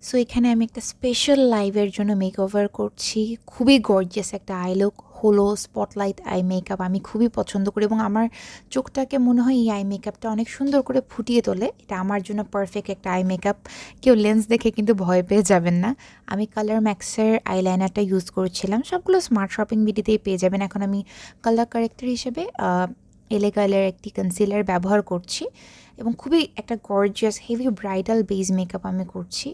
So এখানে আমি একটা স্পেশাল লাইভের জন্য মেকওভার করছি। খুবই গর্জিয়াস একটা আই লুক, হলো স্পটলাইট আই মেকআপ আমি খুবই পছন্দ করি এবং আমার চোখটাকে মনে হয় এই আই মেকআপটা অনেক সুন্দর করে ফুটিয়ে তোলে। এটা আমার জন্য পারফেক্ট একটা আই মেকআপ। কেউ লেন্স দেখে কিন্তু ভয় পেয়ে যাবেন না। আমি কালার ম্যাক্সের আইলাইনারটা ইউজ করছিলাম, সবগুলো স্মার্ট শপিং বিডিতেই পেয়ে যাবেন। এখন আমি কালার কারেক্টর হিসেবে এলে কালার একটি কনসিলার ব্যবহার করছি এবং খুবই একটা gorgeous heavy bridal base makeup আমি করছি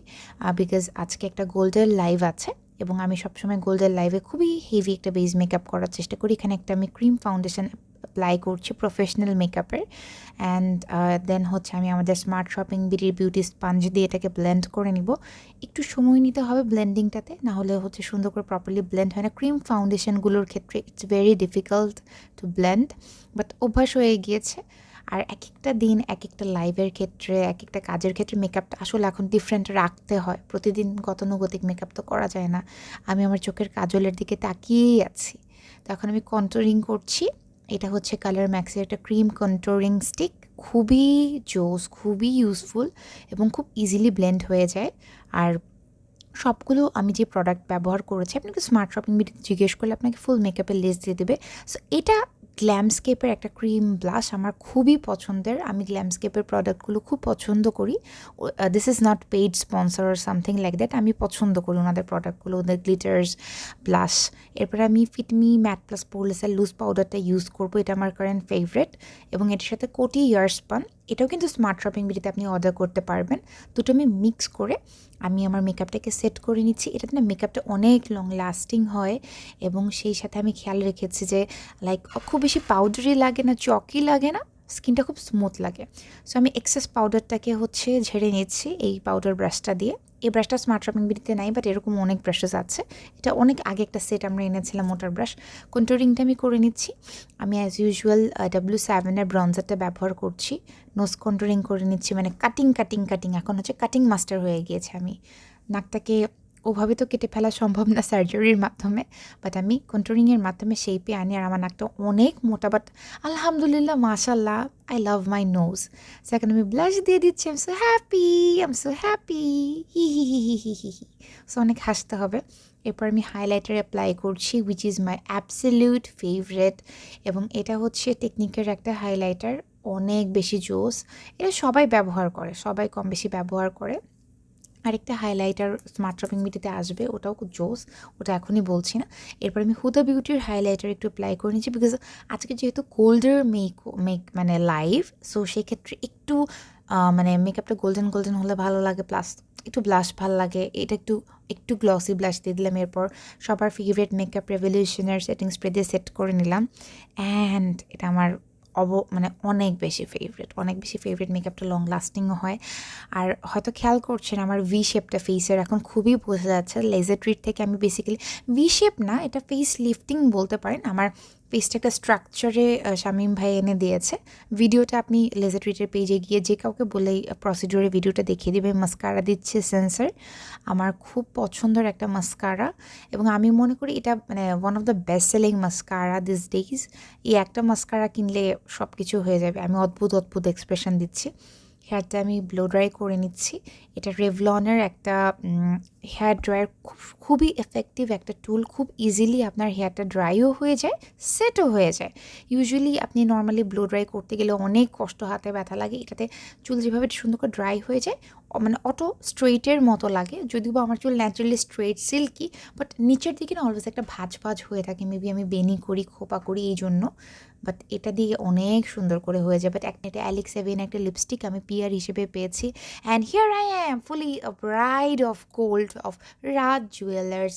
বিকজ আজকে একটা গোল্ডেন লাইভ আছে এবং আমি সবসময় গোল্ডেন লাইভে খুবই হেভি একটা বেজ মেকআপ করার চেষ্টা করি। এখানে একটা আমি ক্রিম ফাউন্ডেশন অ্যাপ্লাই করছি প্রফেশনাল মেকআপের, অ্যান্ড দেন হচ্ছে আমি আমাদের স্মার্ট শপিং বিউটি স্পঞ্জ দিয়ে এটাকে ব্লেন্ড করে নিব। একটু সময় নিতে হবে ব্লেন্ডিংটাতে, না হলে হচ্ছে সুন্দর করে প্রপারলি ব্লেন্ড হয় না। ক্রিম ফাউন্ডেশনগুলোর ক্ষেত্রে it's very difficult to blend, but অভ্যাস হয়ে গিয়েছে। আর এক একটা দিন এক একটা লাইভের ক্ষেত্রে এক একটা কাজের ক্ষেত্রে মেকআপটা আসলে এখন ডিফারেন্ট রাখতে হয়। প্রতিদিন গতানুগতিক মেকআপ তো করা যায় না। আমি আমার চোখের কাজলের দিকে তাকিয়েই আছি। তো এখন আমি কন্ট্রোলিং করছি। এটা হচ্ছে কালার ম্যাক্সের একটা ক্রিম কন্ট্রোলিং স্টিক, খুবই জোস, খুবই ইউজফুল এবং খুব ইজিলি ব্লেন্ড হয়ে যায়। আর সবগুলো আমি যে প্রোডাক্ট ব্যবহার করেছি, আপনাকে স্মার্ট শপিং বিডিতে জিজ্ঞেস করলে আপনাকে ফুল মেকআপের লিস্ট দিয়ে দেবে। সো এটা গ্ল্যামস্কেপের একটা ক্রিম ব্লাশ আমার খুবই পছন্দের। আমি গ্ল্যামস্কেপের প্রোডাক্টগুলো খুব পছন্দ করি। This is not paid sponsor or something like that. আমি পছন্দ করি ওনাদের প্রোডাক্টগুলো, ওদের গ্লিটার্স ব্লাশ। এরপরে আমি ফিটমি ম্যাট প্লাস পোরলেসের লুজ পাউডারটা ইউজ করবো, এটা আমার কারেন্ট ফেভারেট। এবং এটার সাথে কোটি ইয়ার্স পান, এটাও কিন্তু স্মার্ট শপিং বিডিতে আপনি অর্ডার করতে পারবেন। দুটো আমি মিক্স করে আমি আমার মেকআপটাকে সেট করে নিচ্ছি। এটাতে না মেকআপটা অনেক লং লাস্টিং হয় এবং সেই সাথে আমি খেয়াল রেখেছি যে লাইক খুব বেশি পাউডারি লাগে না, চকি লাগে না, স্কিনটা খুব স্মুথ লাগে। সো আমি এক্সেস পাউডারটাকে হচ্ছে ঝেড়ে নিচ্ছি এই পাউডার ব্রাশটা দিয়ে। এই ব্রাশটা স্মার্ট শপিং বিডিতে নাই, বাট এরকম অনেক ব্রাশেস আছে। এটা অনেক আগে একটা সেট আমরা এনেছিলাম মোটার ব্রাশ। কন্ট্রোলিংটা আমি করে নিচ্ছি। আমি অ্যাজ ইউজুয়াল W7-এর ব্রঞ্জারটা ব্যবহার করছি। নোজ কন্ট্রোলিং করে নিচ্ছি, মানে কাটিং এখন হচ্ছে কাটিং মাস্টার হয়ে গিয়েছে আমি। নাকটাকে ওভাবে তো কেটে ফেলা সম্ভব না সার্জারির মাধ্যমে, বাট আমি কন্ট্রোলিংয়ের মাধ্যমে শেপে আনি। আর আমার নাকটা অনেক মোটা, বাট আলহামদুলিল্লাহ মাশাল্লাহ আই লাভ মাই নোজ। সেখানে আমি ব্লাশ দিয়ে দিচ্ছি। I am so happy, he he he he he he he. So অনেক হাসতে হবে। এরপর আমি হাইলাইটার অ্যাপ্লাই করছি, which is my absolute favourite. এবং এটা হচ্ছে টেকনিকের একটা হাইলাইটার, অনেক বেশি জোস। এটা সবাই ব্যবহার করে, সবাই কম বেশি ব্যবহার করে। আরেকটা হাইলাইটার স্মার্ট শপিং বিডিতে আসবে, ওটাও খুব জোস, ওটা এখনই বলছি না। এরপর আমি হুদা বিউটির হাইলাইটার একটু অ্যাপ্লাই করে নিচ্ছি, বিকজ আজকে যেহেতু গোল্ডের মানে লাইভ, সো সেক্ষেত্রে একটু মানে মেকআপটা গোল্ডেন গোল্ডেন হলে ভালো লাগে, প্লাস একটু ব্লাশ ভালো লাগে। এটা একটু একটু গ্লসি ব্লাশ দিয়ে দিলাম। এরপর সবার ফেভারিট মেকআপ রেভলিউশনের সেটিং স্প্রে দিয়ে সেট করে নিলাম। অ্যান্ড এটা আমার মানে অনেক বেশি ফেভারিট মেকআপটা লং লাস্টিংও হয়। আর হয়তো খেয়াল করছেন আমার ভি শেপটা ফেসের এখন খুবই বোঝা যাচ্ছে। লেজার ট্রিট থেকে আমি বেসিক্যালি, ভি শেপ না, এটা ফেস লিফটিং বলতে পারেন। আমার ফেসটা একটা স্ট্রাকচারে শামীম ভাই এনে দিয়েছে। ভিডিওটা আপনি লেজার ট্রিটের পেজে গিয়ে যে কাউকে বলেই প্রসিডিওরে ভিডিওটা দেখিয়ে দেবে। মাস্কারা দিচ্ছে সেন্সার, আমার খুব পছন্দের একটা মাস্কারা এবং আমি মনে করি এটা মানে one of the best selling mascara this days. এই একটা মাস্কারা কিনলে সব কিছু হয়ে যাবে। আমি অদ্ভুত এক্সপ্রেশন দিচ্ছি। হেয়ারটা আমি ব্লো ড্রাই করে নিচ্ছি। এটা রেভলনের একটা হেয়ার ড্রায়ার, খুবই এফেক্টিভ একটা টুল। খুব ইজিলি আপনার হেয়ারটা ড্রাইও হয়ে যায়, সেটও হয়ে যায়। ইউজুয়ালি আপনি নর্মালি ব্লো ড্রাই করতে গেলে অনেক কষ্ট, হাতে ব্যথা লাগে। এটাতে চুল যেভাবে সুন্দর করে ড্রাই হয়ে যায়, মানে অটো স্ট্রেইটের মতো লাগে। যদিও বা আমার চুল ন্যাচারালি স্ট্রেইট সিল্কি, বাট নিচের দিকে না অলওয়েজ একটা ভাঁজ হয়ে থাকে। মেবি আমি বেনি করি, খোপা করি এই জন্য, বাট এটা দিয়ে অনেক সুন্দর করে হয়ে যায়। বাট এটা অ্যালেক্স এভিন একটা লিপস্টিক আমি পিয়ার হিসেবে পেয়েছি। And here I am fully a bride of gold of Raj jewellers